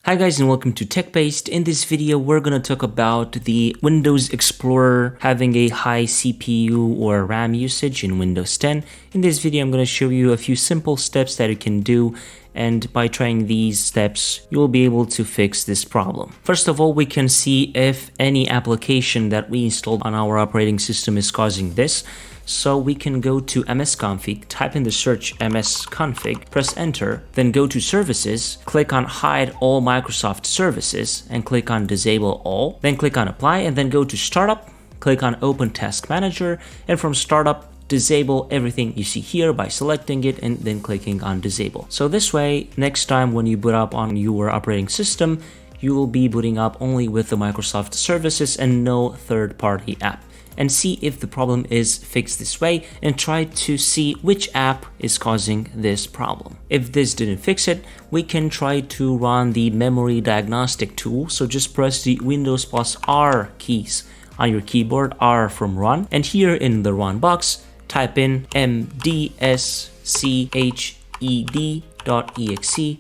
Hi guys and welcome to TechBased. In this video we're going to talk about the Windows Explorer having a high CPU or RAM usage in Windows 10. In this video I'm going to show you a few simple steps that you can do, and by trying these steps you'll be able to fix this problem. First of all, we can see if any application that we installed on our operating system is causing this. So we can go to msconfig, type in the search msconfig, press enter, then go to services, click on hide all Microsoft services and click on disable all, then click on apply and then go to startup, click on open task manager, and from startup disable everything you see here by selecting it and then clicking on disable. So this way, next time when you boot up on your operating system, you will be booting up only with the Microsoft services and no third-party app. And see if the problem is fixed this way and try to see which app is causing this problem. If this didn't fix it, we can try to run the memory diagnostic tool. So just press the Windows plus R keys on your keyboard, R from run, and here in the run box, type in mdsched.exe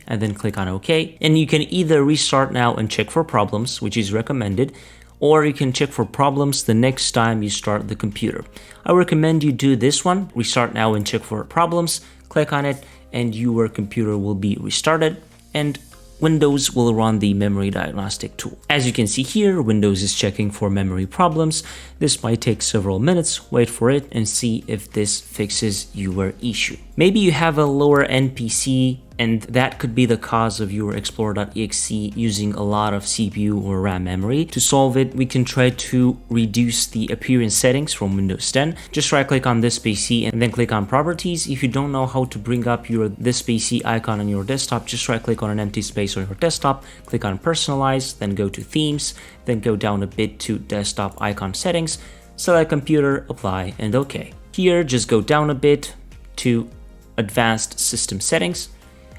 and then click on OK. And you can either restart now and check for problems, which is recommended, or you can check for problems the next time you start the computer. I recommend you do this one, restart now and check for problems, click on it, and your computer will be restarted and Windows will run the memory diagnostic tool. As you can see here, Windows is checking for memory problems. This might take several minutes. Wait for it and see if this fixes your issue. Maybe you have a lower end PC and that could be the cause of your explorer.exe using a lot of CPU or RAM memory. To solve it, we can try to reduce the appearance settings from Windows 10. Just right click on this PC and then click on properties. If you don't know how to bring up your this PC icon on your desktop, just right click on an empty space on your desktop, click on personalize, then go to themes, then go down a bit to desktop icon settings, select computer, apply and OK. Here just go down a bit to advanced system settings,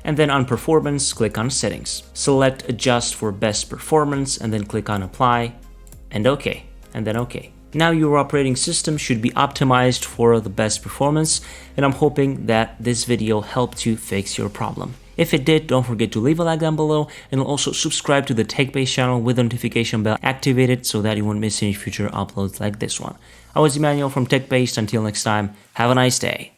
and then on performance, click on settings. Select adjust for best performance and then click on apply and OK, and then OK. Now your operating system should be optimized for the best performance, and I'm hoping that this video helped you fix your problem. If it did, don't forget to leave a like down below and also subscribe to the TechBased channel with the notification bell activated so that you won't miss any future uploads like this one. I was Emmanuel from TechBased. Until next time, have a nice day.